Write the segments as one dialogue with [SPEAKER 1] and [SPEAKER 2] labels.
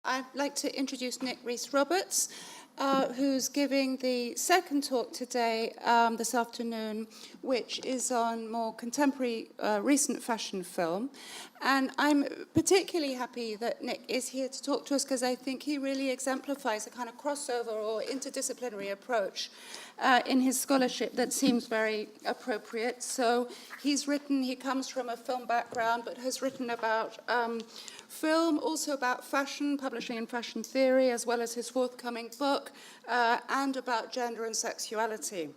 [SPEAKER 1] I'd like to introduce Nick Rees-Roberts, who's giving the second talk today, this afternoon, which is on more contemporary, recent fashion film. And I'm particularly happy that Nick is here to talk to us because I think he really exemplifies a kind of crossover or interdisciplinary approach in his scholarship that seems very appropriate. So he comes from a film background, but has written about film, also about fashion, publishing and fashion theory, as well as his forthcoming book, and about gender and sexuality.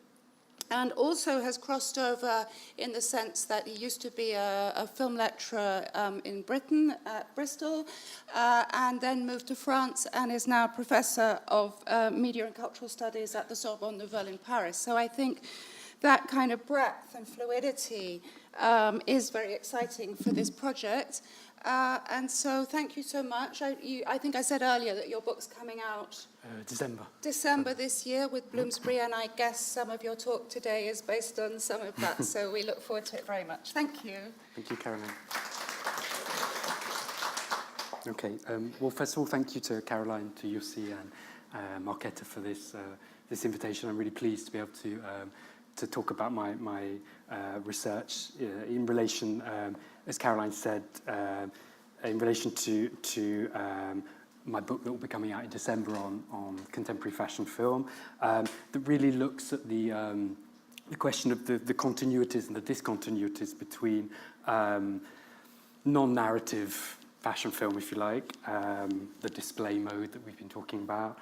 [SPEAKER 1] And also has crossed over in the sense that he used to be a film lecturer in Britain at Bristol, and then moved to France and is now professor of media and cultural studies at the Sorbonne Nouvelle in Paris. So I think that kind of breadth and fluidity is very exciting for this project. And so thank you so much. I think I said earlier that your book's coming out December this year with Bloomsbury, and I guess some of your talk today is based on some of that, so we look forward to it very much. Thank you.
[SPEAKER 2] Thank you, Caroline. Okay, well, first of all, thank you to Caroline, to Yossi and Marketa for this invitation. I'm really pleased to be able to talk about my research in relation, as Caroline said, in relation to my book that will be coming out in December on contemporary fashion film, that really looks at the question of the continuities and the discontinuities between non-narrative fashion film, if you like, the display mode that we've been talking about,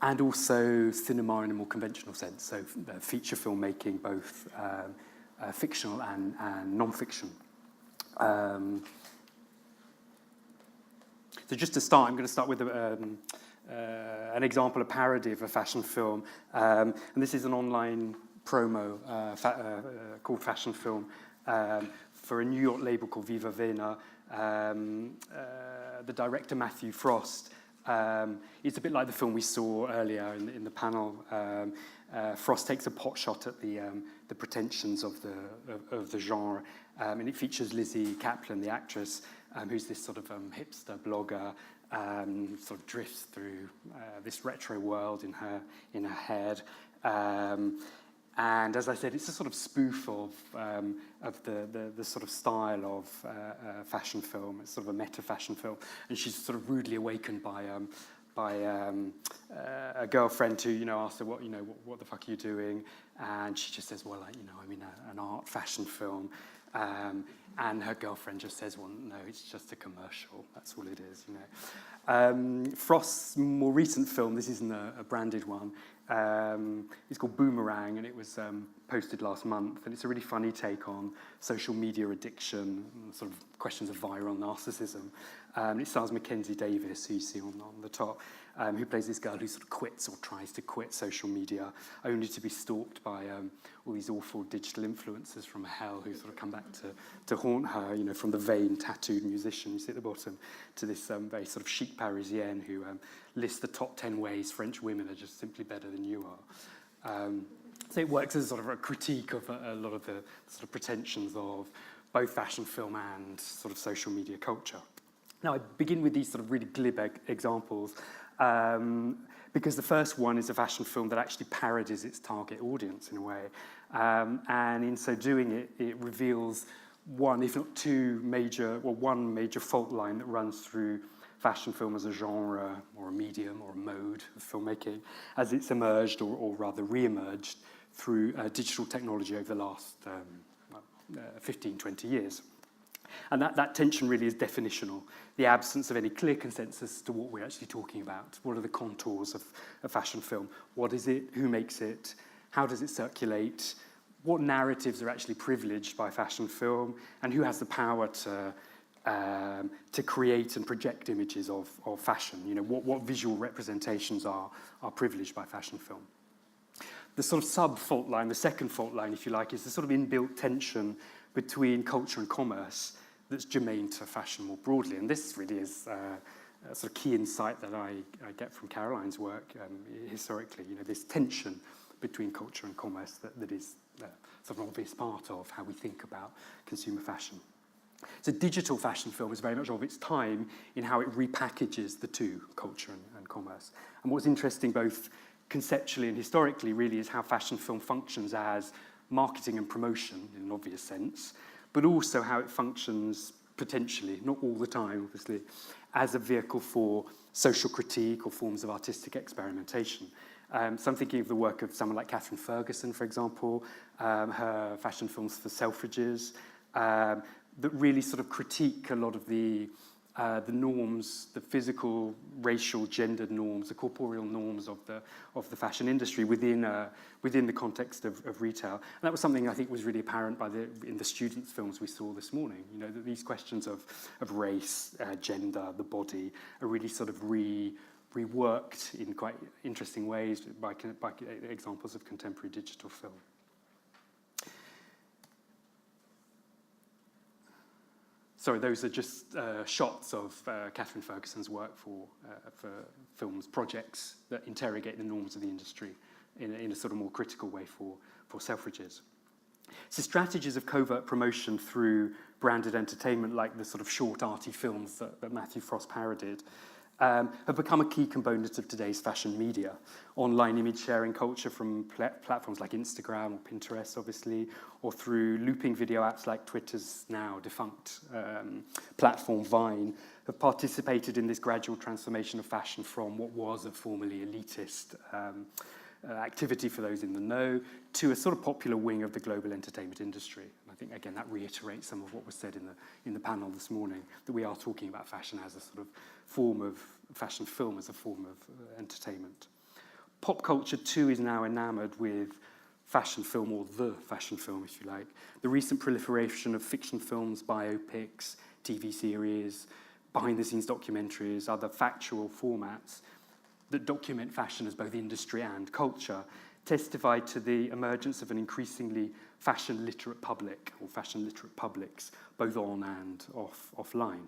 [SPEAKER 2] and also cinema in a more conventional sense, so feature filmmaking, both fictional and non-fiction. So just to start, I'm going to start with an example, a parody of a fashion film. And this is an online promo called Fashion Film for a New York label called Viva Vena. The director, Matthew Frost, it's a bit like the film we saw earlier in the panel. Frost takes a pot shot at the pretensions of the genre, and it features Lizzie Kaplan, the actress, who's this sort of hipster blogger, sort of drifts through this retro world in her head. And as I said, it's a sort of spoof of the sort of style of fashion film. It's sort of a meta fashion film, and she's sort of rudely awakened by a girlfriend who asks her what the fuck are you doing, and she just says, well, I'm in an art fashion film, and her girlfriend just says, well, no, it's just a commercial. That's all it is, Frost's more recent film, this isn't a branded one, it's called Boomerang, and it was posted last month, and it's a really funny take on social media addiction, sort of questions of viral narcissism. It stars Mackenzie Davis, who you see on the top, who plays this girl who sort of quits or tries to quit social media, only to be stalked by all these awful digital influencers from hell who sort of come back to haunt her, from the vain tattooed musician you see at the bottom to this very sort of chic Parisienne who lists the top 10 ways French women are just simply better than you are. So it works as sort of a critique of a lot of the sort of pretensions of both fashion film and sort of social media culture. Now, I begin with these sort of really glib examples because the first one is a fashion film that actually parodies its target audience in a way. And in so doing, it reveals one, if not one major fault line that runs through fashion film as a genre or a medium or a mode of filmmaking as it's emerged or rather re-emerged through digital technology over the last 15, 20 years. And that tension really is definitional, the absence of any clear consensus to what we're actually talking about. What are the contours of a fashion film? What is it? Who makes it? How does it circulate? What narratives are actually privileged by fashion film? And who has the power to create and project images of fashion? What visual representations are privileged by fashion film? The sort of sub-fault line, the second fault line, if you like, is the sort of inbuilt tension between culture and commerce that's germane to fashion more broadly. And this really is a sort of key insight that I get from Caroline's work historically, this tension between culture and commerce that is sort of an obvious part of how we think about consumer fashion. So digital fashion film is very much of its time in how it repackages the two, culture and commerce. And what's interesting both conceptually and historically really is how fashion film functions as marketing and promotion in an obvious sense, but also how it functions potentially, not all the time obviously, as a vehicle for social critique or forms of artistic experimentation. So I'm thinking of the work of someone like Catherine Ferguson, for example, her fashion films for Selfridges, that really sort of critique a lot of the norms, the physical, racial, gendered norms, the corporeal norms of the fashion industry within the context of retail. And that was something I think was really apparent in the students' films we saw this morning. You know, that these questions of race, gender, the body are really sort of reworked in quite interesting ways by examples of contemporary digital film. Sorry, those are just shots of Catherine Ferguson's work for films projects that interrogate the norms of the industry in a sort of more critical way for Selfridges. So strategies of covert promotion through branded entertainment, like the sort of short arty films that Matthew Frost parodied, have become a key component of today's fashion media. Online image sharing culture from platforms like Instagram or Pinterest, obviously, or through looping video apps like Twitter's now defunct platform Vine, have participated in this gradual transformation of fashion from what was a formerly elitist activity for those in the know to a sort of popular wing of the global entertainment industry. And I think, again, that reiterates some of what was said in the panel this morning, that we are talking about fashion as a sort of form of fashion film, as a form of entertainment. Pop culture, too, is now enamored with fashion film, or the fashion film, if you like. The recent proliferation of fiction films, biopics, TV series, behind-the-scenes documentaries, other factual formats that document fashion as both industry and culture testify to the emergence of an increasingly fashion-literate public, or fashion-literate publics, both on and offline.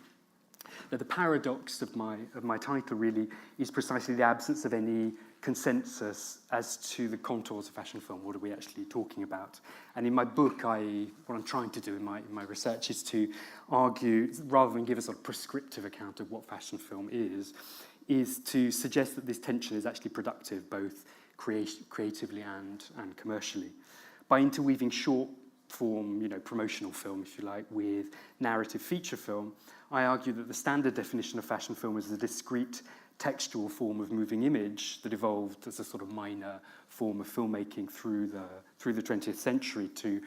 [SPEAKER 2] Now, the paradox of my title really is precisely the absence of any consensus as to the contours of fashion film. What are we actually talking about? And in my book, what I'm trying to do in my research is to argue, rather than give a sort of prescriptive account of what fashion film is to suggest that this tension is actually productive, both creatively and commercially. By interweaving short form, promotional film, if you like, with narrative feature film, I argue that the standard definition of fashion film is a discrete textual form of moving image that evolved as a sort of minor form of filmmaking through the 20th century to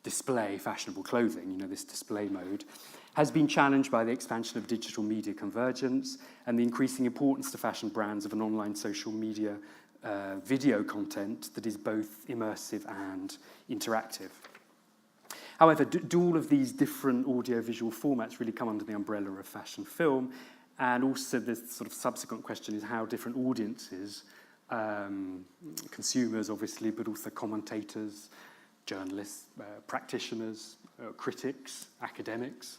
[SPEAKER 2] display fashionable clothing, this display mode, has been challenged by the expansion of digital media convergence and the increasing importance to fashion brands of an online social media video content that is both immersive and interactive. However, do all of these different audiovisual formats really come under the umbrella of fashion film? And also the sort of subsequent question is how different audiences, consumers obviously, but also commentators, journalists, practitioners, critics, academics,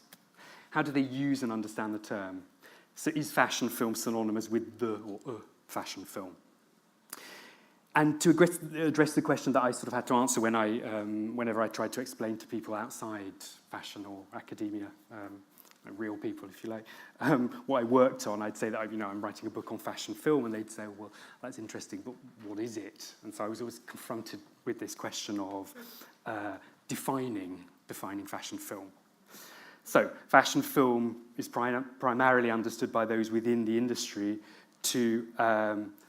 [SPEAKER 2] how do they use and understand the term? So is fashion film synonymous with the or a fashion film? And to address the question that I sort of had to answer whenever I tried to explain to people outside fashion or academia, real people, if you like, what I worked on, I'd say that I'm writing a book on fashion film, and they'd say, well, that's interesting, but what is it? And so I was always confronted with this question of defining fashion film. So fashion film is primarily understood by those within the industry to,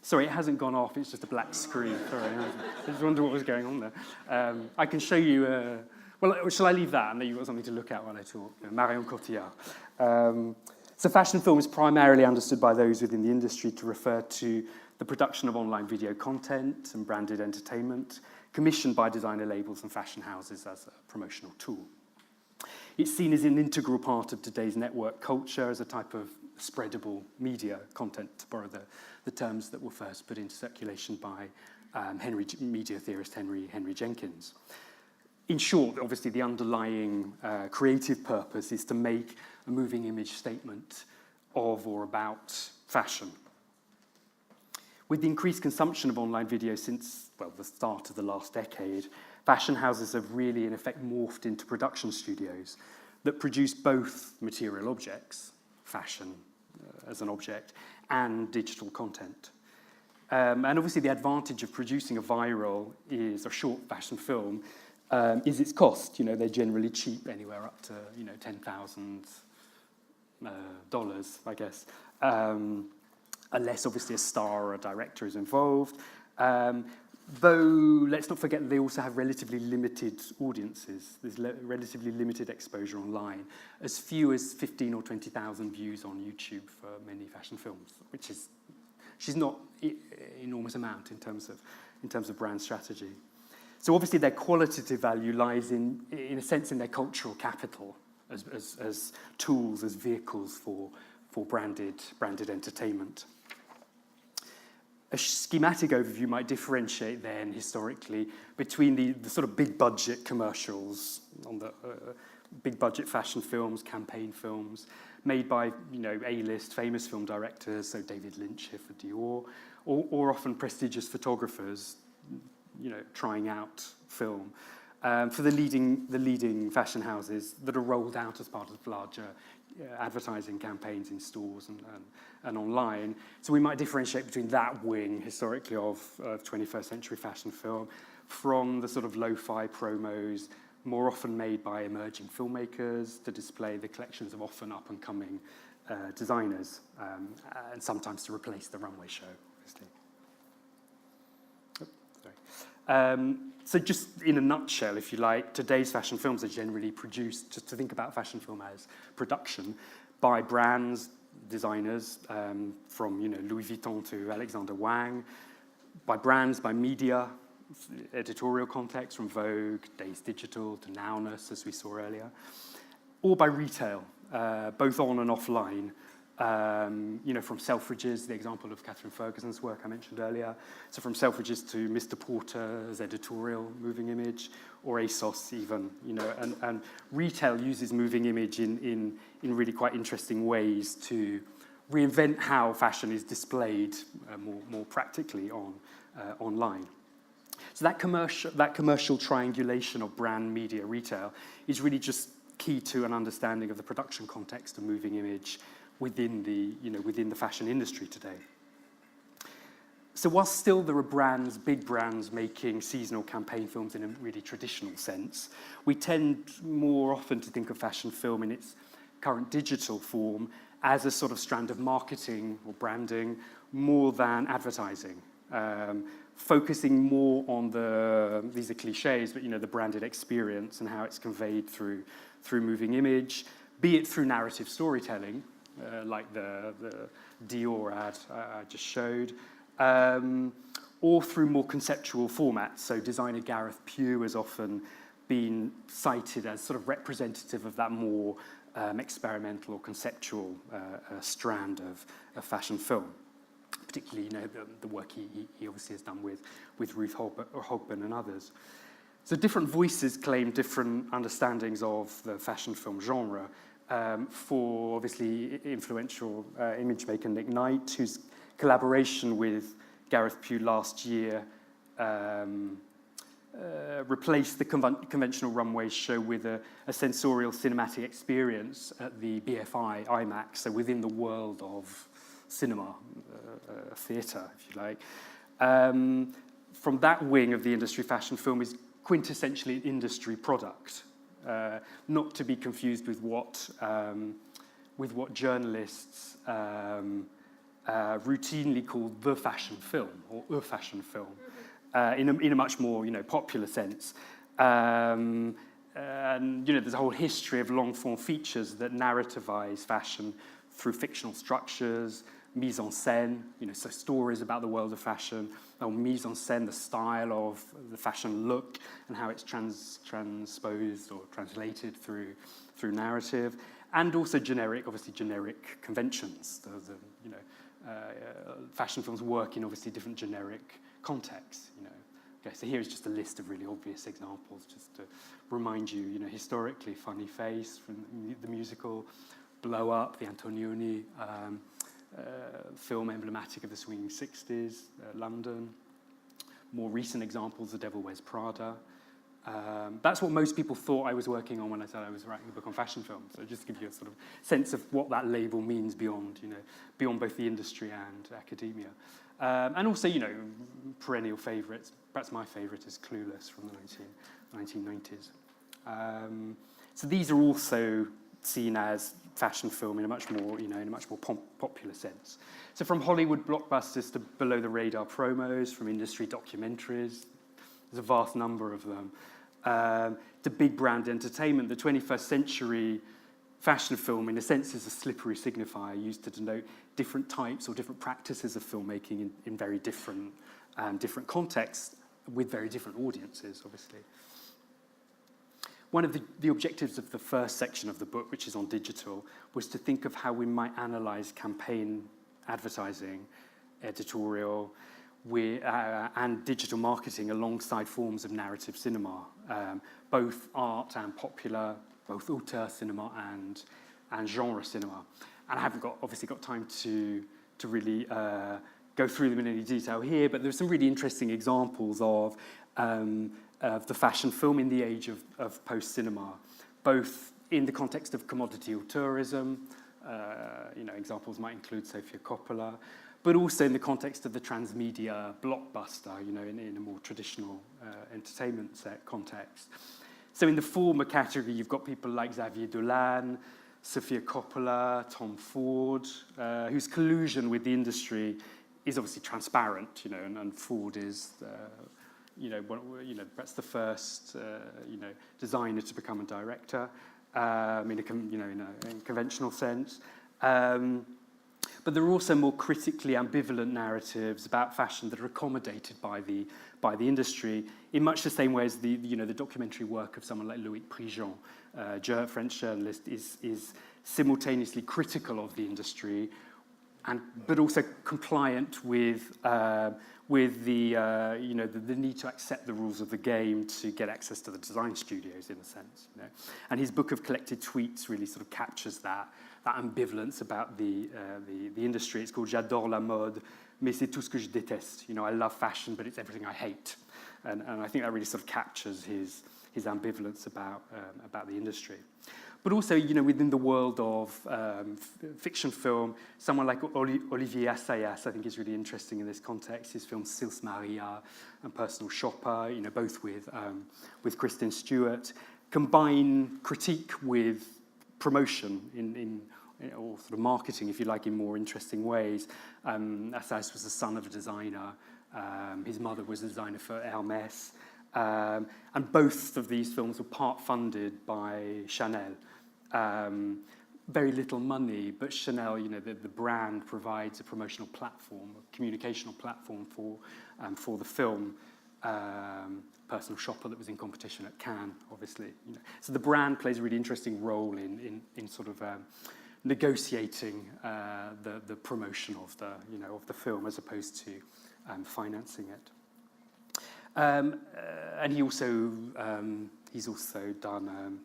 [SPEAKER 2] sorry, it hasn't gone off, it's just a black screen. Sorry, I just wonder what was going on there. I can show you, well, shall I leave that? And then you've got something to look at while I talk. Marion Cotillard. So fashion film is primarily understood by those within the industry to refer to the production of online video content and branded entertainment, commissioned by designer labels and fashion houses as a promotional tool. It's seen as an integral part of today's network culture, as a type of spreadable media content, to borrow the terms that were first put into circulation by media theorist Henry Jenkins. In short, obviously, the underlying creative purpose is to make a moving image statement of or about fashion. With the increased consumption of online video since, well, the start of the last decade, fashion houses have really, in effect, morphed into production studios, that produce both material objects, fashion as an object, and digital content. And obviously the advantage of producing a viral is a short fashion film is its cost. You know, they're generally cheap, anywhere up to, you know, $10,000, I guess. Unless obviously a star or a director is involved. Though, let's not forget, they also have relatively limited audiences. There's relatively limited exposure online. As few as 15 or 20,000 views on YouTube for many fashion films, which is not enormous amount in terms of brand strategy. So obviously their qualitative value lies in a sense in their cultural capital as tools, as vehicles for branded entertainment. A schematic overview might differentiate then historically between the sort of big budget commercials on the big budget fashion films, campaign films made by, you know, A-list famous film directors, so David Lynch here for Dior, or often prestigious photographers, you know, trying out film for the leading fashion houses that are rolled out as part of larger advertising campaigns in stores and online. So we might differentiate between that wing historically of 21st century fashion film from the sort of lo-fi promos more often made by emerging filmmakers to display the collections of often up-and-coming designers and sometimes to replace the runway show, obviously. So just in a nutshell, if you like, today's fashion films are generally produced, just to think about fashion film as production, by brands, designers, from, you know, Louis Vuitton to Alexander Wang, by brands, by media, editorial context from Vogue, Days Digital to Nowness, as we saw earlier, or by retail, both on and offline. You know, from Selfridges, the example of Catherine Ferguson's work I mentioned earlier. So from Selfridges to Mr. Porter's editorial moving image, or ASOS even, you know, and retail uses moving image in really quite interesting ways to reinvent how fashion is displayed more practically online. So that commercial triangulation of brand, media, retail is really just key to an understanding of the production context of moving image within the fashion industry today. So while still there are brands, big brands, making seasonal campaign films in a really traditional sense, we tend more often to think of fashion film in its current digital form as a sort of strand of marketing or branding more than advertising, focusing more on these are cliches, but, you know, the branded experience and how it's conveyed through moving image, be it through narrative storytelling, like the Dior ad I just showed, or through more conceptual formats. So designer Gareth Pugh has often been cited as sort of representative of that more experimental or conceptual strand of fashion film. Particularly, you know, the work he obviously has done with Ruth Hogben and others. So different voices claim different understandings of the fashion film genre. For obviously influential image maker Nick Knight, whose collaboration with Gareth Pugh last year replaced the conventional runway show with a sensorial cinematic experience at the BFI IMAX, so within the world of cinema, theatre, if you like. From that wing of the industry, fashion film is quintessentially an industry product. Not to be confused with what journalists routinely call the fashion film or a fashion film, in a much more, you know, popular sense. And, you know, there's a whole history of long-form features that narrativize fashion through fictional structures, mise en scène, you know, so stories about the world of fashion, or mise en scène, the style of the fashion look and how it's transposed or translated through narrative, and also generic conventions. You know, fashion films work in obviously different generic contexts. You know, okay, so here's just a list of really obvious examples, just to remind you. You know, historically, Funny Face from the musical, Blow Up, the Antonioni. Film emblematic of the swinging 60s, London. More recent examples, The Devil Wears Prada. That's what most people thought I was working on when I said I was writing a book on fashion film. So just to give you a sort of sense of what that label means beyond, beyond both the industry and academia. And also, perennial favourites. Perhaps my favourite is Clueless from the 1990s. So these are also seen as fashion film in a much more, popular sense. So from Hollywood blockbusters to below the radar promos, from industry documentaries, there's a vast number of them, to big brand entertainment. The 21st century fashion film, in a sense, is a slippery signifier used to denote different types or different practices of filmmaking in very different contexts with very different audiences, obviously. One of the objectives of the first section of the book, which is on digital, was to think of how we might analyse campaign advertising, editorial, and digital marketing alongside forms of narrative cinema, both art and popular, both auteur cinema and genre cinema. And I haven't obviously got time to really go through them in any detail here, but there's some really interesting examples of the fashion film in the age of post-cinema, both in the context of commodity or tourism, examples might include Sofia Coppola, but also in the context of the transmedia blockbuster, in a more traditional entertainment set context. So in the former category, you've got people like Xavier Dolan, Sofia Coppola, Tom Ford, whose collusion with the industry is obviously transparent, and Ford is, perhaps the first, designer to become a director, in a conventional sense. But there are also more critically ambivalent narratives about fashion that are accommodated by the industry, in much the same way as the documentary work of someone like Loïc Prigent, French journalist, is simultaneously critical of the industry, but also compliant with the need to accept the rules of the game to get access to the design studios, in a sense. And his book of collected tweets really sort of captures that ambivalence about the industry. It's called J'adore la mode, mais c'est tout ce que je déteste. I love fashion, but it's everything I hate. And I think that really sort of captures his ambivalence about the industry. But also, within the world of fiction film, someone like Olivier Assayas, I think, is really interesting in this context. His films Sils Maria and Personal Shopper, both with Kristen Stewart, combine critique with promotion or sort of marketing, if you like, in more interesting ways. Assayas was the son of a designer. His mother was a designer for Hermès. And both of these films were part funded by Chanel. Very little money, but Chanel, the brand provides a promotional platform, a communicational platform for the film. Personal Shopper that was in competition at Cannes, obviously. So the brand plays a really interesting role in sort of negotiating the promotion of the film as opposed to financing it. And he's also done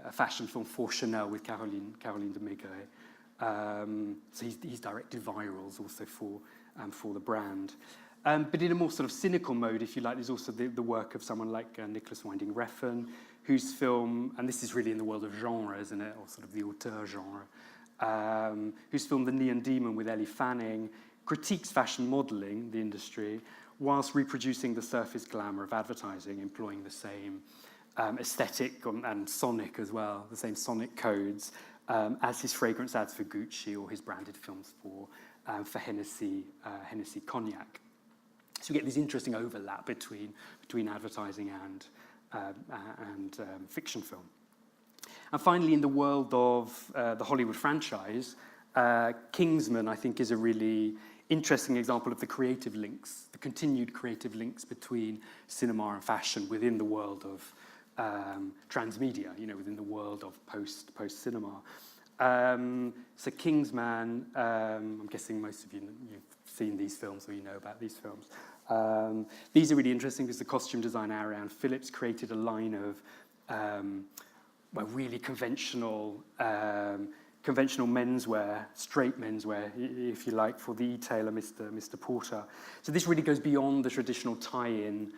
[SPEAKER 2] a fashion film for Chanel with Caroline de Maigret. So he's directed virals also for the brand. But in a more sort of cynical mode, if you like, there's also the work of someone like Nicholas Winding Refn, whose film, and this is really in the world of genre, isn't it, or sort of the auteur genre, whose film The Neon Demon with Ellie Fanning critiques fashion modelling, the industry, whilst reproducing the surface glamour of advertising, employing the same aesthetic and sonic as well, the same sonic codes as his fragrance ads for Gucci or his branded films for Hennessy Cognac. So we get this interesting overlap between advertising and fiction film. And finally, in the world of the Hollywood franchise, Kingsman, I think, is a really interesting example of the creative links, the continued creative links between cinema and fashion within the world of transmedia, within the world of post-cinema. So Kingsman, I'm guessing most of you've seen these films or you know about these films. These are really interesting because the costume designer Ariane Phillips created a line of really conventional menswear, straight menswear, if you like, for the e-tailer Mr. Porter. So this really goes beyond the traditional tie-in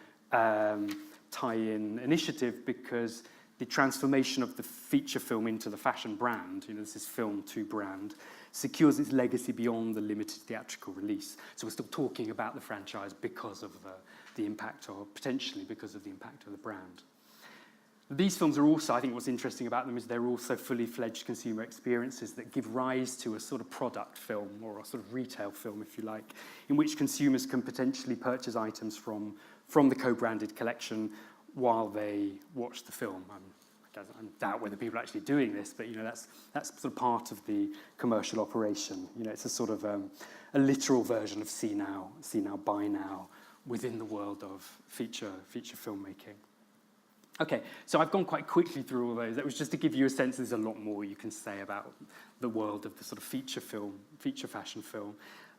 [SPEAKER 2] tie-in initiative because the transformation of the feature film into the fashion brand, this is film to brand, secures its legacy beyond the limited theatrical release. So we're still talking about the franchise because of the impact, or potentially because of the impact of the brand. These films are also, I think what's interesting about them is they're also fully fledged consumer experiences that give rise to a sort of product film, or a sort of retail film, if you like, in which consumers can potentially purchase items from the co-branded collection while they watch the film. I doubt whether people are actually doing this, but that's sort of part of the commercial operation. It's a sort of a literal version of see now, buy now, within the world of feature filmmaking. Okay, so I've gone quite quickly through all those. That was just to give you a sense there's a lot more you can say about the world of the sort of feature fashion film.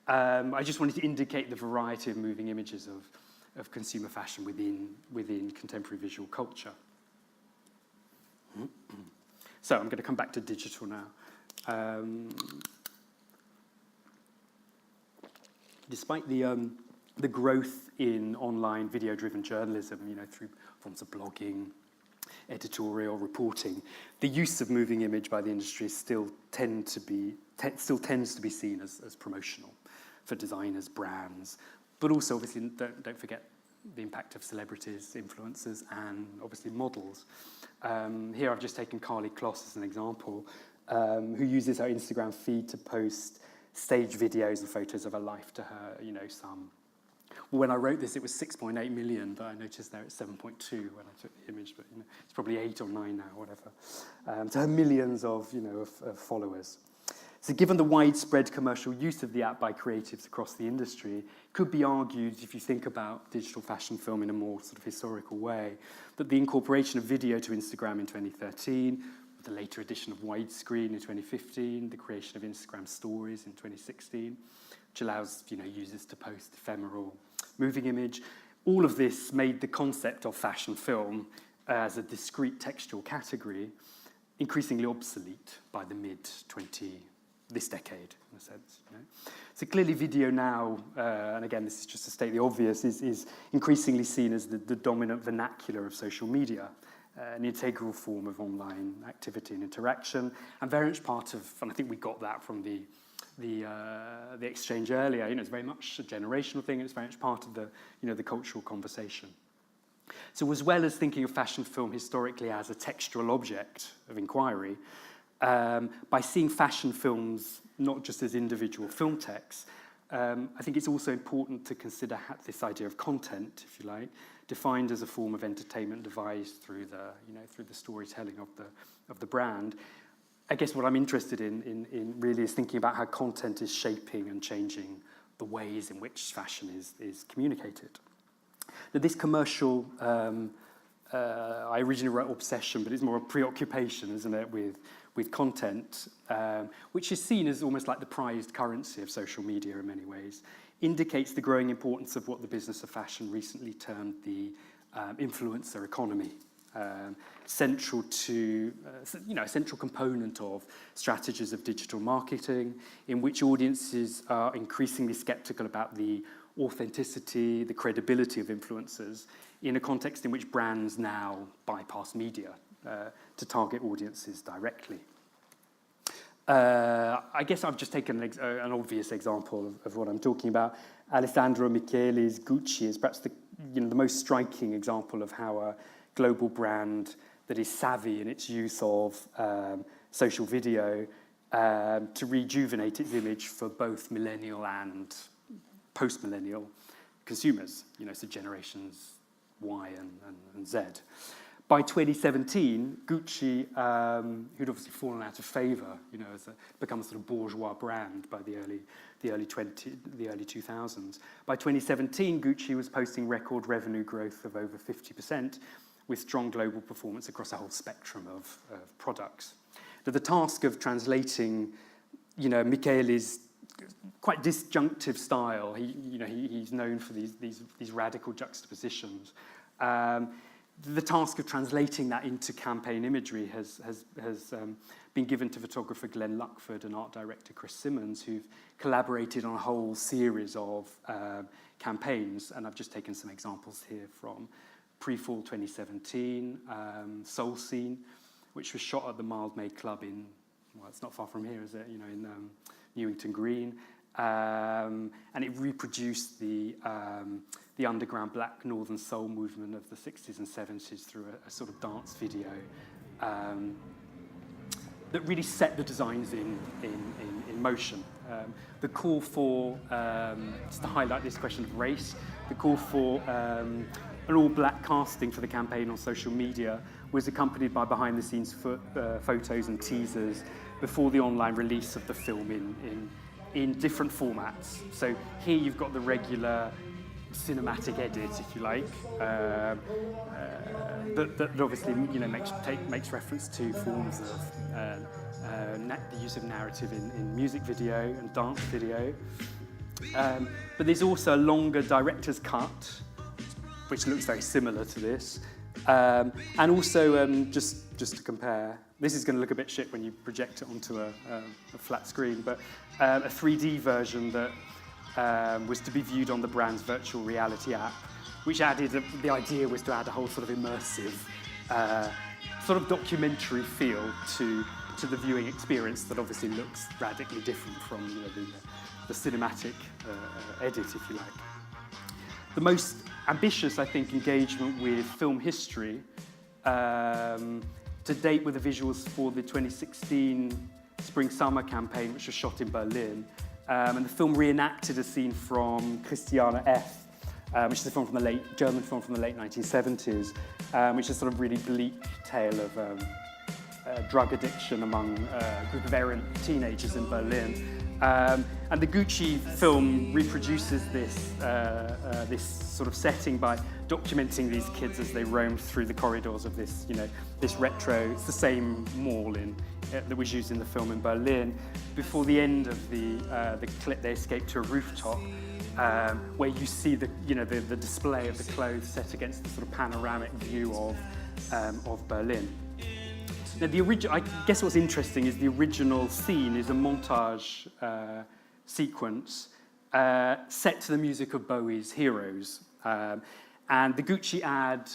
[SPEAKER 2] I just wanted to indicate the variety of moving images of consumer fashion within contemporary visual culture. So I'm going to come back to digital now. Despite the growth in online video-driven journalism, through forms of blogging, editorial reporting, the use of moving image by the industry still tends to be seen as promotional for designers, brands, but also obviously don't forget the impact of celebrities, influencers, and obviously models. Here I've just taken Carly Kloss as an example, who uses her Instagram feed to post stage videos and photos of her life to her, when I wrote this, it was 6.8 million, but I noticed there it's 7.2 when I took the image, but it's probably 8 or 9 now, whatever. To her millions of followers. So given the widespread commercial use of the app by creatives across the industry, it could be argued, if you think about digital fashion film in a more sort of historical way, that the incorporation of video to Instagram in 2013, the later addition of widescreen in 2015, the creation of Instagram stories in 2016, which allows users to post ephemeral moving image. All of this made the concept of fashion film as a discrete textual category increasingly obsolete by the this decade, in a sense. So clearly video now, and again this is just to state the obvious, is increasingly seen as the dominant vernacular of social media, an integral form of online activity and interaction, and very much part of, and I think we got that from the exchange earlier, it's very much a generational thing, and it's very much part of the cultural conversation. So as well as thinking of fashion film historically as a textual object of inquiry, by seeing fashion films not just as individual film texts, I think it's also important to consider this idea of content, if you like, defined as a form of entertainment devised through the storytelling of the brand. I guess what I'm interested in really is thinking about how content is shaping and changing the ways in which fashion is communicated. Now, this commercial, I originally wrote obsession, but it's more a preoccupation, isn't it, with content, which is seen as almost like the prized currency of social media in many ways, indicates the growing importance of what the business of fashion recently termed the influencer economy. Central to, a central component of strategies of digital marketing, in which audiences are increasingly skeptical about the authenticity, the credibility of influencers, in a context in which brands now bypass media to target audiences directly. I guess I've just taken an obvious example of what I'm talking about. Alessandro Michele's Gucci is perhaps the most striking example of how a global brand that is savvy in its use of social video to rejuvenate its image for both millennial and post-millennial consumers, so generations Y and Z. By 2017, Gucci, who'd obviously fallen out of favour, as become a sort of bourgeois brand by the early 2000s. By 2017, Gucci was posting record revenue growth of over 50%, with strong global performance across a whole spectrum of products. Now, the task of translating, Michele's quite disjunctive style, he's known for these radical juxtapositions. The task of translating that into campaign imagery has been given to photographer Glenn Luckford and art director Chris Simmons, who've collaborated on a whole series of campaigns, and I've just taken some examples here from Pre-Fall 2017, Soul Scene, which was shot at the Mildmay Club in, well, it's not far from here, is it? You know, in Newington Green. And it reproduced the underground black northern soul movement of the 60s and 70s through a sort of dance video that really set the designs in motion. The call for, just to highlight this question of race, the call for an all-black casting for the campaign on social media was accompanied by behind-the-scenes photos and teasers before the online release of the film in different formats. So here you've got the regular cinematic edit, if you like, that obviously, you know, makes reference to forms of the use of narrative in music video and dance video. But there's also a longer director's cut, which looks very similar to this. And also, just to compare, this is going to look a bit shit when you project it onto a flat screen, but a 3D version that was to be viewed on the brand's virtual reality app, which added, the idea was to add a whole sort of immersive, sort of documentary feel to the viewing experience that obviously looks radically different from, you know, the cinematic edit, if you like. The most ambitious, I think, engagement with film history to date with the visuals for the 2016 Spring-Summer campaign, which was shot in Berlin. And the film reenacted a scene from Christiane F., which is a film from German film from the late 1970s, which is a sort of really bleak tale of drug addiction among a group of errant teenagers in Berlin. And the Gucci film reproduces this sort of setting by documenting these kids as they roam through the corridors of this, you know, this retro. It's the same mall that was used in the film in Berlin. Before the end of the clip, they escape to a rooftop where you see the display of the clothes set against the sort of panoramic view of Berlin. Now, I guess what's interesting is the original scene is a montage sequence set to the music of Bowie's Heroes. And the Gucci ad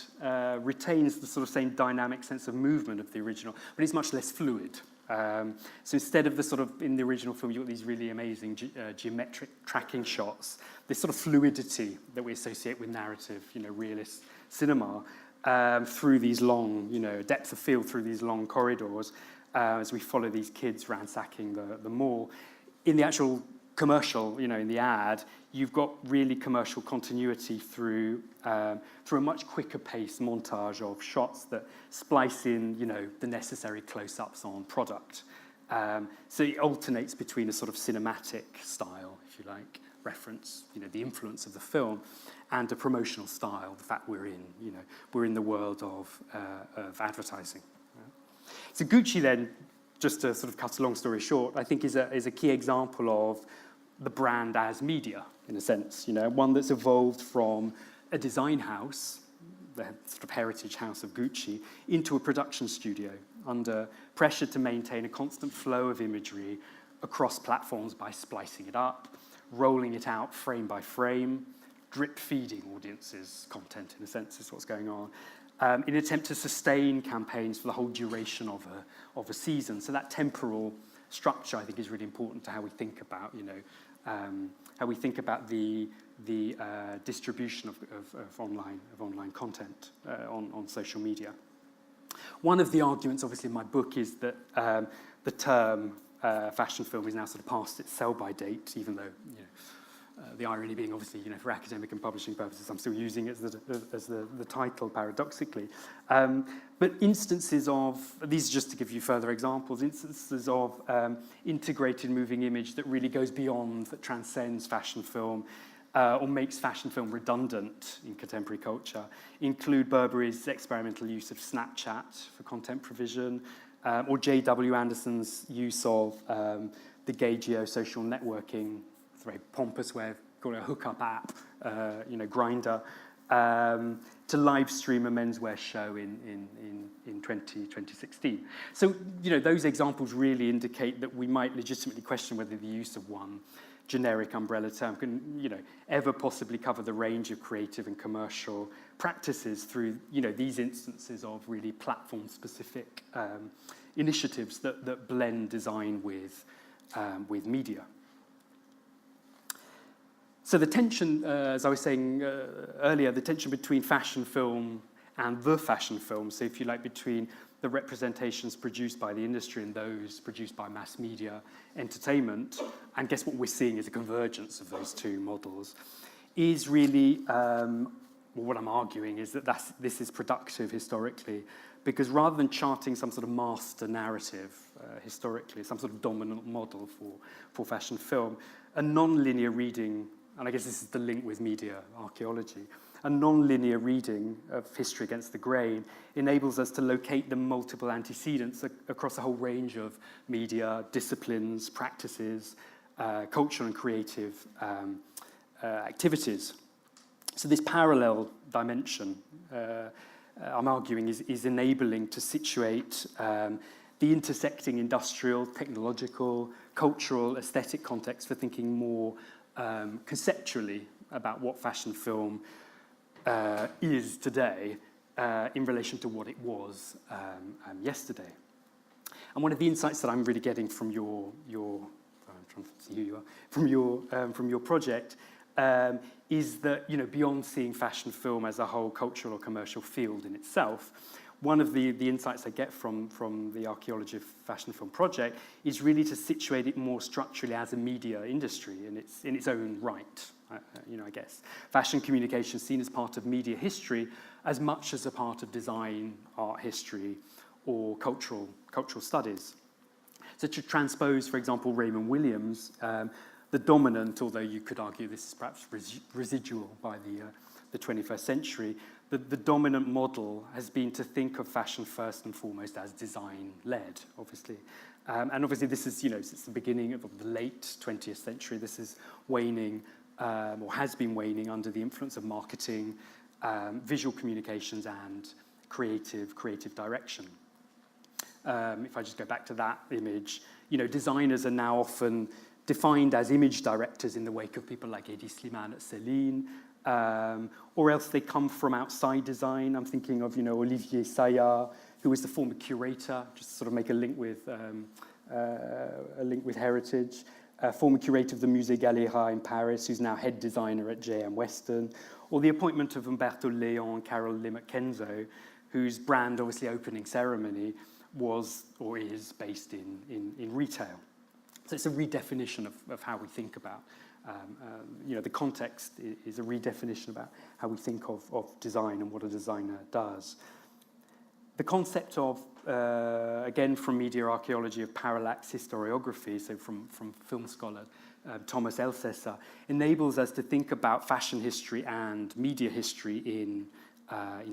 [SPEAKER 2] retains the sort of same dynamic sense of movement of the original, but it's much less fluid. So instead of the sort of, in the original film, you've got these really amazing geometric tracking shots, this sort of fluidity that we associate with narrative, you know, realist cinema, through these long, you know, depth of field through these long corridors, as we follow these kids ransacking the mall. In the actual commercial, you know, in the ad, you've got really commercial continuity through a much quicker pace montage of shots that splice in, you know, the necessary close-ups on product. So it alternates between a sort of cinematic style, if you like, reference, you know, the influence of the film, and a promotional style, the fact we're in the world of advertising. So Gucci then, just to sort of cut a long story short, I think is a key example of the brand as media, in a sense, you know, one that's evolved from a design house, the sort of heritage house of Gucci, into a production studio under pressure to maintain a constant flow of imagery across platforms by splicing it up, rolling it out frame by frame, drip-feeding audiences' content, in a sense, is what's going on, in an attempt to sustain campaigns for the whole duration of a season. So that temporal structure, I think, is really important to how we think about, you know, how we think about the distribution of online content on social media. One of the arguments, obviously, in my book is that the term fashion film is now sort of past its sell-by date, even though, you know, the irony being, obviously, you know, for academic and publishing purposes, I'm still using it as the title, paradoxically. But instances of, these are just to give you further examples, instances of integrated moving image that really goes beyond, that transcends fashion film, or makes fashion film redundant in contemporary culture, include Burberry's experimental use of Snapchat for content provision, or J.W. Anderson's use of the gay geosocial networking, it's a very pompous way of calling it a hookup app, you know, Grindr, to live stream a menswear show in 2016. So, you know, those examples really indicate that we might legitimately question whether the use of one generic umbrella term, can, ever possibly cover the range of creative and commercial practices through, these instances of really platform-specific initiatives that blend design with media. So the tension, as I was saying earlier, the tension between fashion film and the fashion film, so if you like, between the representations produced by the industry and those produced by mass media entertainment, and guess what we're seeing is a convergence of those two models, is really, what I'm arguing is that this is productive historically, because rather than charting some sort of master narrative historically, some sort of dominant model for fashion film, a non-linear reading, and I guess this is the link with media archaeology, a non-linear reading of history against the grain enables us to locate the multiple antecedents across a whole range of media, disciplines, practices, cultural and creative activities. So this parallel dimension, I'm arguing, is enabling to situate the intersecting industrial, technological, cultural, aesthetic context for thinking more conceptually about what fashion film is today in relation to what it was yesterday. And one of the insights that I'm really getting from your I'm trying to see who you are, from your project, is that, beyond seeing fashion film as a whole cultural or commercial field in itself, one of the insights I get from the Archaeology of Fashion Film project is really to situate it more structurally as a media industry in its own right. I guess fashion communication seen as part of media history as much as a part of design, art history, or cultural studies. So to transpose, for example, Raymond Williams, the dominant, although you could argue this is perhaps residual by the 21st century, the dominant model has been to think of fashion first and foremost as design-led, obviously. And obviously this is, since the beginning of the late 20th century, this is waning, or has been waning under the influence of marketing, visual communications, and creative direction. If I just go back to that image, designers are now often defined as image directors in the wake of people like Hedi Slimane at Céline, or else they come from outside design. I'm thinking of, Olivier Sayat, who was the former curator, just to sort of make a link with heritage, former curator of the Musée Galera in Paris, who's now head designer at JM Western, or the appointment of Umberto Leon and Carol Lim at Kenzo, whose brand, obviously, opening ceremony was or is based in retail. So it's a redefinition of how we think about, the context is a redefinition about how we think of design and what a designer does. The concept of, again, from media archaeology, of parallax historiography, so from film scholar Thomas Elsässer, enables us to think about fashion history and media history in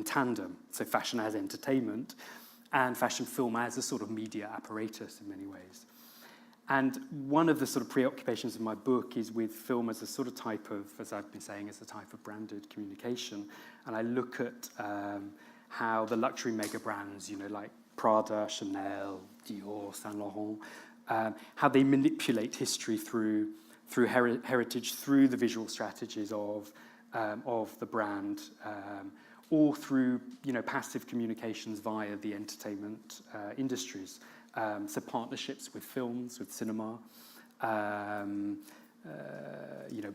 [SPEAKER 2] tandem. So fashion as entertainment and fashion film as a sort of media apparatus in many ways. And one of the sort of preoccupations of my book is with film as a sort of type of, as I've been saying, as a type of branded communication. And I look at how the luxury mega brands, like Prada, Chanel, Dior, Saint Laurent, how they manipulate history through heritage, through the visual strategies of the brand, or through passive communications via the entertainment industries. So partnerships with films, with cinema,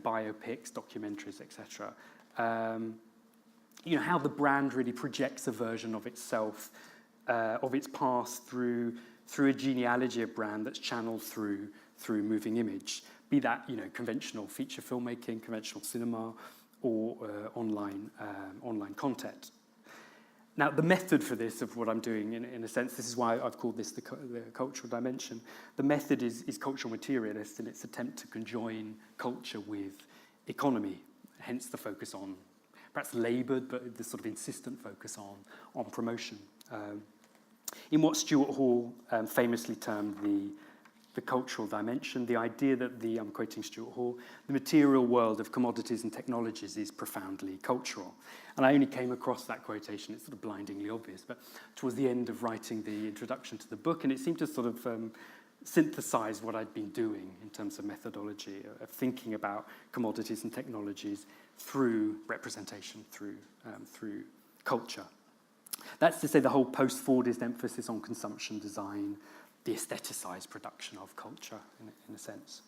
[SPEAKER 2] biopics, documentaries, etc. How the brand really projects a version of itself, of its past through a genealogy of brand that's channeled through moving image, be that conventional feature filmmaking, conventional cinema, or online content. Now, the method for this, of what I'm doing, in a sense, this is why I've called this the cultural dimension. The method is cultural materialist in its attempt to conjoin culture with economy, hence the focus on, perhaps laboured, but the sort of insistent focus on promotion. In what Stuart Hall famously termed the cultural dimension, the idea that I'm quoting Stuart Hall, the material world of commodities and technologies is profoundly cultural. And I only came across that quotation, it's sort of blindingly obvious, but towards the end of writing the introduction to the book, and it seemed to sort of synthesize what I'd been doing in terms of methodology, of thinking about commodities and technologies through representation, through culture. That's to say the whole post-Fordist emphasis on consumption design, the aestheticized production of culture, in a sense.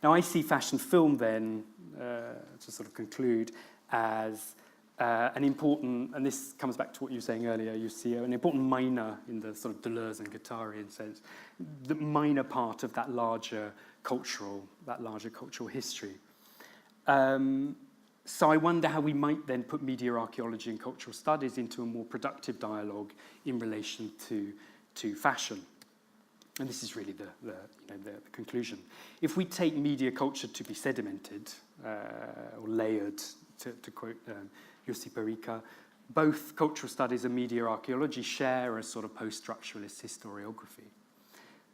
[SPEAKER 2] Now, I see fashion film then, to sort of conclude, as an important, and this comes back to what you were saying earlier, you see an important minor in the sort of Deleuze and Guattarian sense, the minor part of that larger cultural history. So I wonder how we might then put media archaeology and cultural studies into a more productive dialogue in relation to fashion. And this is really the conclusion. If we take media culture to be sedimented or layered, to quote Jussi Perica, both cultural studies and media archaeology share a sort of post-structuralist historiography.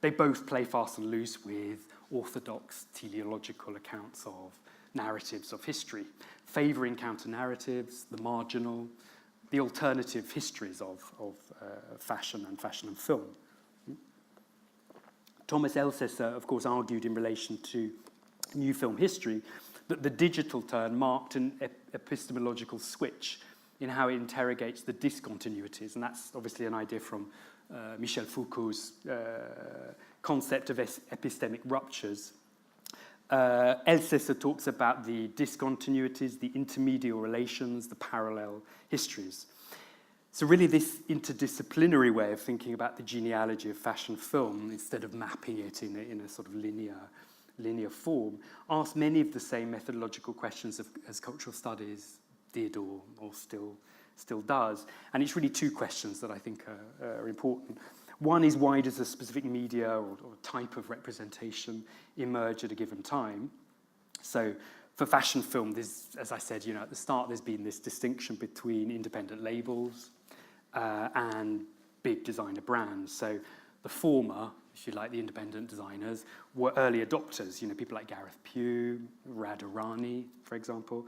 [SPEAKER 2] They both play fast and loose with orthodox teleological accounts of narratives of history, favouring counter-narratives, the marginal, the alternative histories of fashion and film. Thomas Elsässer, of course, argued in relation to new film history that the digital turn marked an epistemological switch in how it interrogates the discontinuities, and that's obviously an idea from Michel Foucault's concept of epistemic ruptures. Elsässer talks about the discontinuities, the intermedial relations, the parallel histories. So really this interdisciplinary way of thinking about the genealogy of fashion film, instead of mapping it in a sort of linear form, asks many of the same methodological questions as cultural studies did or still does. And it's really two questions that I think are important. One is, why does a specific media or type of representation emerge at a given time? So for fashion film, there's, as I said, at the start, there's been this distinction between independent labels and big designer brands. So the former, if you like, the independent designers, were early adopters. People like Gareth Pugh, Radharani, for example,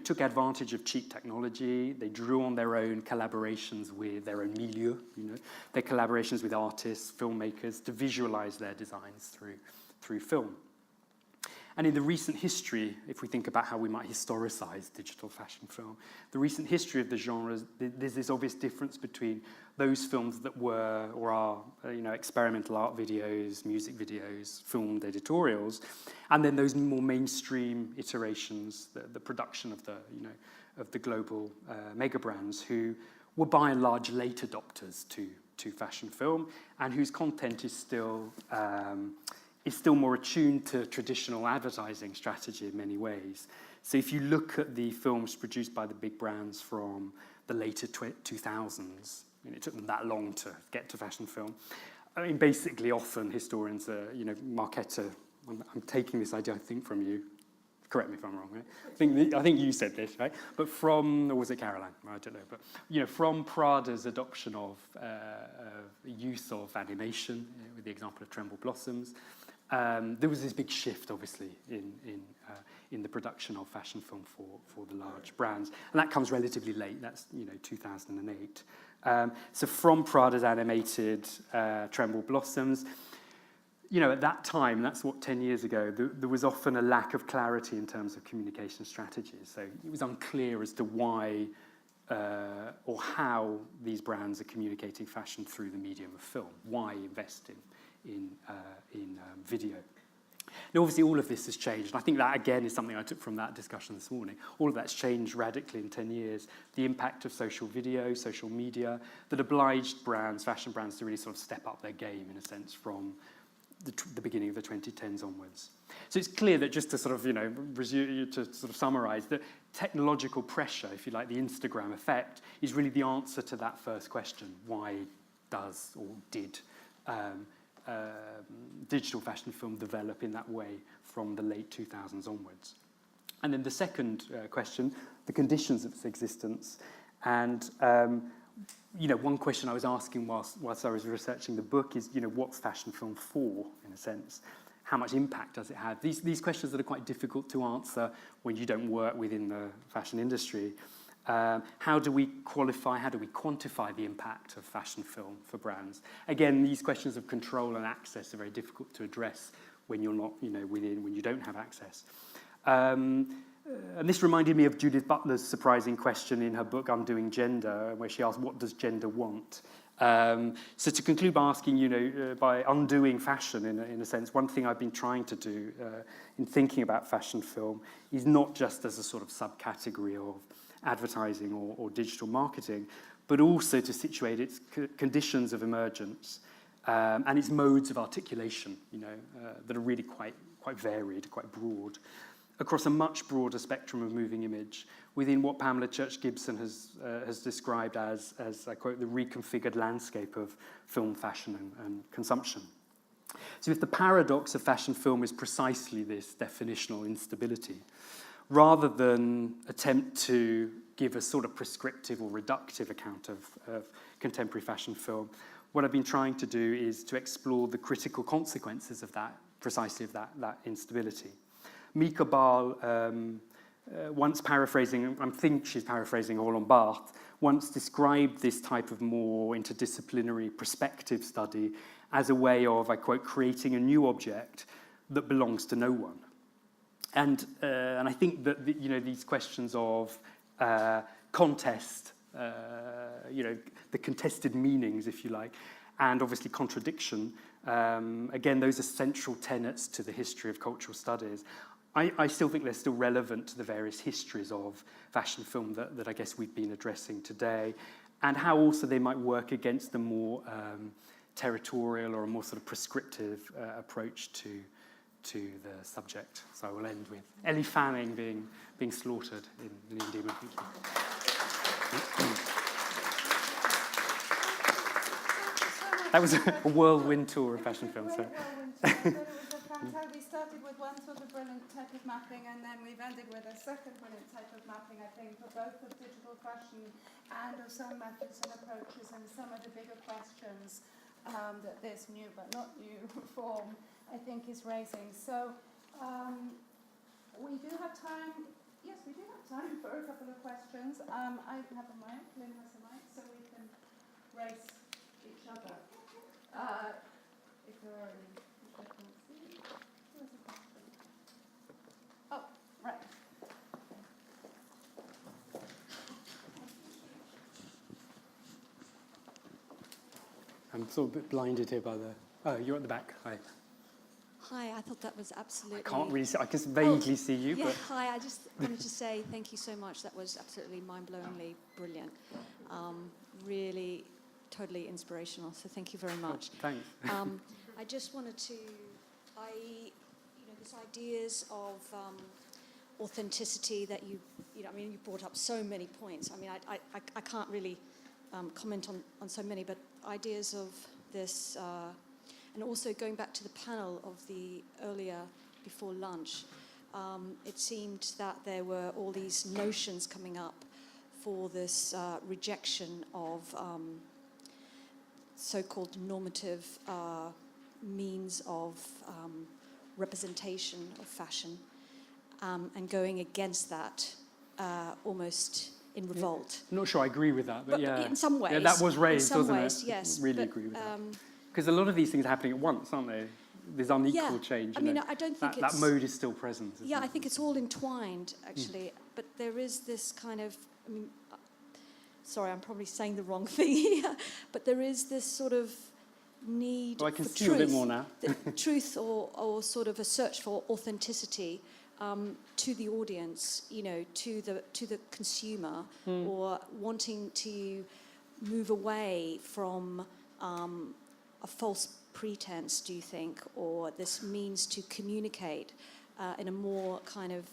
[SPEAKER 2] took advantage of cheap technology. They drew on their own collaborations with their own milieu, their collaborations with artists, filmmakers, to visualize their designs through film. And in the recent history, if we think about how we might historicize digital fashion film, the recent history of the genres, there's this obvious difference between those films that were or are, experimental art videos, music videos, filmed editorials, and then those more mainstream iterations, the production of the global mega brands, who were by and large late adopters to fashion film, and whose content is still more attuned to traditional advertising strategy in many ways. So if you look at the films produced by the big brands from the later 2000s, it took them that long to get to fashion film. I mean, basically, often historians are, Marketa, I'm taking this idea, I think, from you. Correct me if I'm wrong, right? I think you said this, right? But or was it Caroline? I don't know. But, from Prada's adoption of use of animation, with the example of Tremble Blossoms, there was this big shift, obviously, in the production of fashion film for the large brands, and that comes relatively late. That's 2008. So from Prada's animated Tremble Blossoms, at that time, that's 10 years ago, there was often a lack of clarity in terms of communication strategies. So it was unclear as to why or how these brands are communicating fashion through the medium of film. Why invest in video? Now, obviously, all of this has changed. And I think that, again, is something I took from that discussion this morning. All of that's changed radically in 10 years. The impact of social video, social media, that obliged fashion brands, to really sort of step up their game, in a sense, from the beginning of the 2010s onwards. So it's clear that, just to sort of, to sort of summarize, that technological pressure, if you like, the Instagram effect, is really the answer to that first question. Why does or did digital fashion film develop in that way from the late 2000s onwards? And then the second question, the conditions of its existence. And, one question I was asking whilst I was researching the book is, what's fashion film for, in a sense? How much impact does it have? These questions that are quite difficult to answer when you don't work within the fashion industry. How do we qualify, how do we quantify the impact of fashion film for brands? Again, these questions of control and access are very difficult to address when you're not, when you don't have access. And this reminded me of Judith Butler's surprising question in her book, Undoing Gender, where she asked, what does gender want? So to conclude by asking, by undoing fashion, in a sense, one thing I've been trying to do in thinking about fashion film is not just as a sort of subcategory of advertising or digital marketing, but also to situate its conditions of emergence and its modes of articulation, that are really quite varied, quite broad, across a much broader spectrum of moving image within what Pamela Church-Gibson has described as, I quote, the reconfigured landscape of film, fashion and consumption. So if the paradox of fashion film is precisely this definitional instability, rather than attempt to give a sort of prescriptive or reductive account of contemporary fashion film, what I've been trying to do is to explore the critical consequences of that, precisely of that instability. Mika Ball, once paraphrasing, I think she's paraphrasing Roland Barthes, once described this type of more interdisciplinary perspective study as a way of, I quote, creating a new object that belongs to no one. And I think that these questions of contest, the contested meanings, if you like, and obviously contradiction, again, those are central tenets to the history of cultural studies. I still think they're still relevant to the various histories of fashion film that I guess we've been addressing today, and how also they might work against the more territorial or a more sort of prescriptive approach to the subject. So I will end with Ellie Fanning being slaughtered in Endymion. Thank you. That was a whirlwind tour of fashion film. So.
[SPEAKER 1] We started with one sort of brilliant type of mapping, and then we've ended with a second brilliant type of mapping, I think, for both of digital fashion and of some methods and approaches and some of the bigger questions that this new but not new form, I think, is raising. So we do have time. Yes, we do have time for a couple of questions. I have a mic, Lynn has a mic, so we can race each other. If there are any. I can't see. Where's the question? Oh, right.
[SPEAKER 2] I'm sort of a bit blinded here by the... Oh, you're at the back. Hi.
[SPEAKER 3] Hi, I thought that was absolutely...
[SPEAKER 2] I can't really see... I can vaguely see you,
[SPEAKER 3] yeah,
[SPEAKER 2] but...
[SPEAKER 3] Hi, I just wanted to say thank you so much. That was absolutely mind-blowingly brilliant. Really, totally inspirational. So thank you very much.
[SPEAKER 2] Oh, thanks.
[SPEAKER 3] I just wanted to... these ideas of authenticity that you brought up so many points. I mean, I can't really comment on so many, but ideas of this... and also going back to the panel of the earlier, before lunch, it seemed that there were all these notions coming up for this rejection of so-called normative means of representation of fashion, and going against that almost in revolt.
[SPEAKER 2] I'm not sure I agree with that, but yeah.
[SPEAKER 3] In some ways.
[SPEAKER 2] Yeah, that was raised, wasn't
[SPEAKER 3] ways,
[SPEAKER 2] it?
[SPEAKER 3] Yes.
[SPEAKER 2] Really agree with that. Because a lot of these things are happening at once, aren't they? There's unequal change.
[SPEAKER 3] I mean, I don't think
[SPEAKER 2] that mode is still present.
[SPEAKER 3] Yeah, I think it's all entwined, actually. But there is this kind of, sorry, I'm probably saying the wrong thing here, but there is this sort of need
[SPEAKER 2] I can
[SPEAKER 3] for
[SPEAKER 2] see
[SPEAKER 3] truth.
[SPEAKER 2] a bit more now.
[SPEAKER 3] Truth or sort of a search for authenticity to the audience, to the consumer, or wanting to move away from a false pretense, do you think, or this means to communicate in a more kind of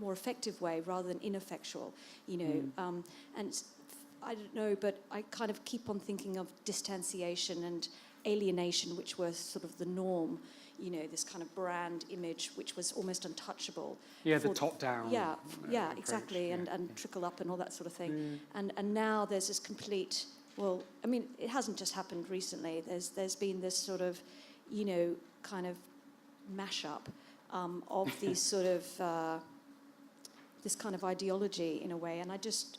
[SPEAKER 3] more effective way rather than ineffectual, and I don't know, but I kind of keep on thinking of distanciation and alienation, which were sort of the norm, this kind of brand image, which was almost untouchable.
[SPEAKER 2] Yeah, the top down.
[SPEAKER 3] Yeah,
[SPEAKER 2] approach,
[SPEAKER 3] exactly,
[SPEAKER 2] yeah.
[SPEAKER 3] and trickle up and all that sort of thing. And now there's this complete, well, I mean, it hasn't just happened recently. There's been this sort of, kind of mashup of these sort of this kind of ideology in a way. And I just,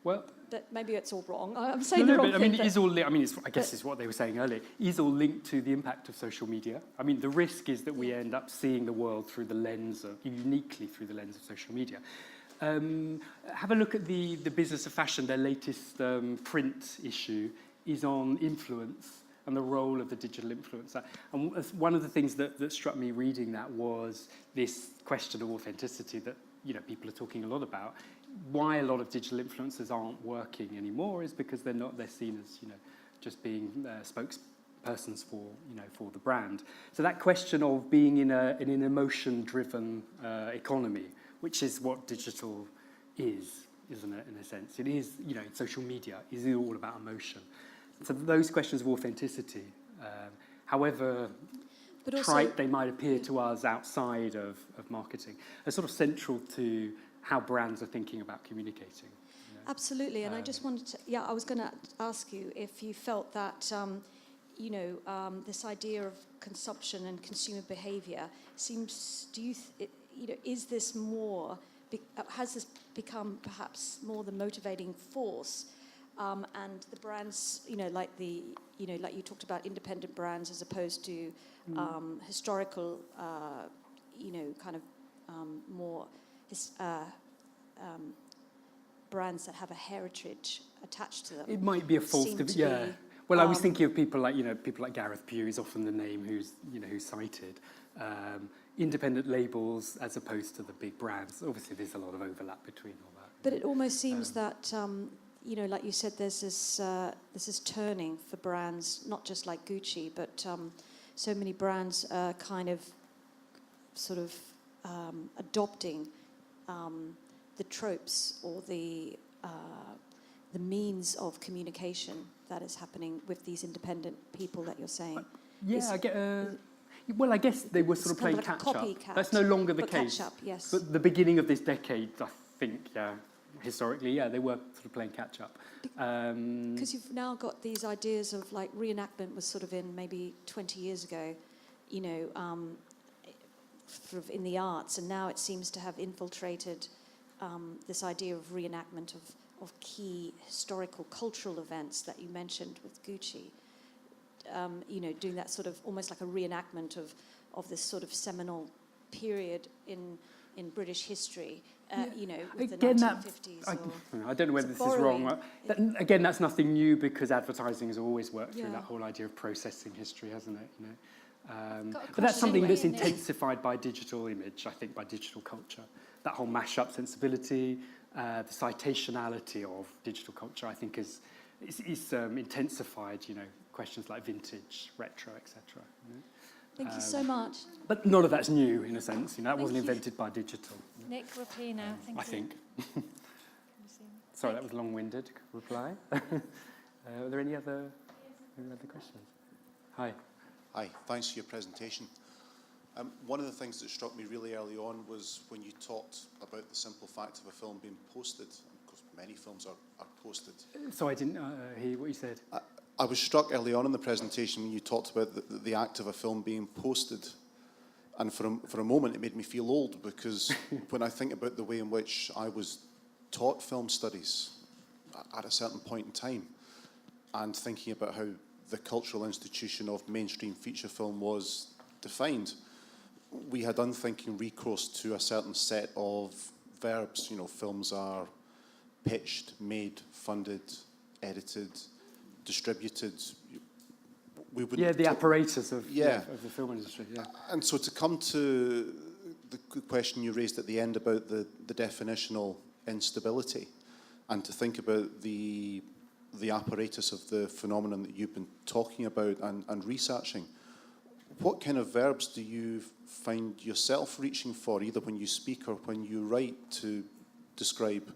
[SPEAKER 2] Well,
[SPEAKER 3] that maybe it's all wrong. I'm saying
[SPEAKER 2] no,
[SPEAKER 3] the wrong
[SPEAKER 2] but
[SPEAKER 3] thing.
[SPEAKER 2] I mean, it is all. I mean, I guess it's what they were saying earlier. Is all linked to the impact of social media. I mean, the risk is that we end up seeing the world through the lens of, uniquely through the lens of social media. Have a look at the Business of Fashion. Their latest print issue is on influence and the role of the digital influencer. And one of the things that struck me reading that was this question of authenticity that people are talking a lot about. Why a lot of digital influencers aren't working anymore is because they're seen as just being spokespersons for the brand. So that question of being in an emotion-driven economy, which is what digital is, isn't it? In a sense, it is. Social media is all about emotion. So those questions of authenticity, however trite they might appear to us outside of marketing, are sort of central to how brands are thinking about communicating.
[SPEAKER 3] Absolutely, and I just wanted to, I was going to ask you if you felt that, this idea of consumption and consumer behaviour seems, is this more, has this become perhaps more the motivating force, and the brands, like you talked about independent brands as opposed to historical, more brands that have a heritage attached to them.
[SPEAKER 2] It might be a false, Well, I was thinking of people like Gareth Pugh is often the name who's cited. Independent labels as opposed to the big brands. Obviously, there's a lot of overlap between all that.
[SPEAKER 3] But it almost seems that like you said, there's this turning for brands, not just like Gucci, but so many brands are kind of sort of adopting the tropes or the means of communication that is happening with these independent people that you're saying.
[SPEAKER 2] I get. Well, I guess they were sort of playing catch-up. That's no longer the case.
[SPEAKER 3] Catch-up, yes.
[SPEAKER 2] But the beginning of this decade, I think, historically, they were sort of playing catch-up.
[SPEAKER 3] Because you've now got these ideas of, like, reenactment was sort of in maybe 20 years ago, sort of in the arts, and now it seems to have infiltrated this idea of reenactment of key historical cultural events that you mentioned with Gucci. Doing that sort of almost like a reenactment of this sort of seminal period in British history, with
[SPEAKER 2] again,
[SPEAKER 3] the 1950s.
[SPEAKER 2] I don't know whether this is wrong. Again, that's nothing new because advertising has always worked through that whole idea of processing history, hasn't it? But that's something that's intensified by digital image, I think, by digital culture. That whole mash-up sensibility, the citationality of digital culture, I think, is intensified, questions like vintage, retro, etc.
[SPEAKER 3] Thank you so much.
[SPEAKER 2] But none of that's new, in a sense. That wasn't invented by digital.
[SPEAKER 4] Nick, we're clear now. Thank you.
[SPEAKER 2] I think. Sorry, that was a long-winded reply. Are there any other questions? Hi.
[SPEAKER 5] Hi, thanks for your presentation. One of the things that struck me really early on was when you talked about the simple fact of a film being posted. Of course, many films are posted.
[SPEAKER 2] So I didn't hear what you said.
[SPEAKER 5] I was struck early on in the presentation when you talked about the act of a film being posted. And for a moment, it made me feel old, because when I think about the way in which I was taught film studies at a certain point in time, and thinking about how the cultural institution of mainstream feature film was defined, we had unthinking recourse to a certain set of verbs. Films are pitched, made, funded, edited, distributed. We wouldn't
[SPEAKER 2] the apparatus of the film industry.
[SPEAKER 5] And so to come to the question you raised at the end about the definitional instability, and to think about the apparatus of the phenomenon that you've been talking about and researching, what kind of verbs do you find yourself reaching for, either when you speak or when you write, to describe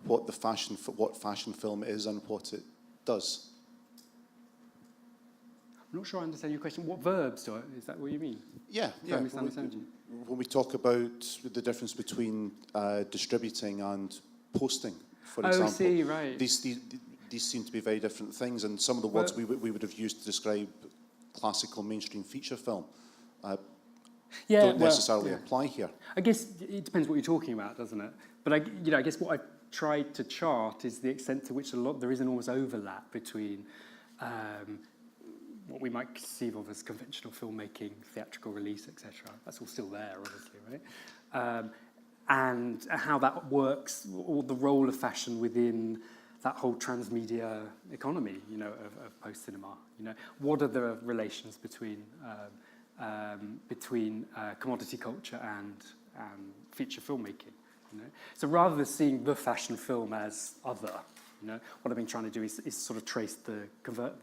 [SPEAKER 5] what fashion film is and what it does?
[SPEAKER 2] I'm not sure I understand your question. What verbs is that what you mean?
[SPEAKER 5] Yeah. When we talk about the difference between distributing and posting, for example.
[SPEAKER 2] I see, right.
[SPEAKER 5] These seem to be very different things, and some of the words we would have used to describe classical mainstream feature film. don't necessarily apply here.
[SPEAKER 2] I guess it depends what you're talking about, doesn't it? But I guess what I've tried to chart is the extent to which there is enormous overlap between what we might conceive of as conventional filmmaking, theatrical release, etc. That's all still there, obviously, right? And how that works, or the role of fashion within that whole transmedia economy, of post-cinema. What are the relations between commodity culture and feature filmmaking? So rather than seeing the fashion film as other, what I've been trying to do is sort of trace the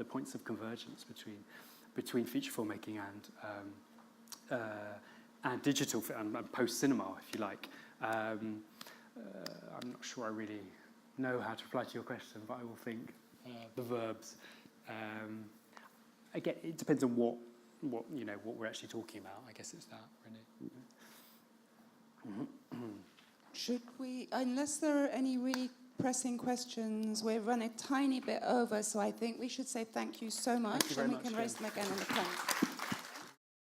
[SPEAKER 2] points of convergence between feature filmmaking and digital and post-cinema, if you like. I'm not sure I really know how to reply to your question, but I will think the verbs. Again, it depends on what we're actually talking about. I guess it's that, really.
[SPEAKER 1] Should we, unless there are any really pressing questions, we've run a tiny bit over, so I think we should say thank you so much,
[SPEAKER 2] Thank you very
[SPEAKER 1] and we
[SPEAKER 2] much,
[SPEAKER 1] can raise them again in the front.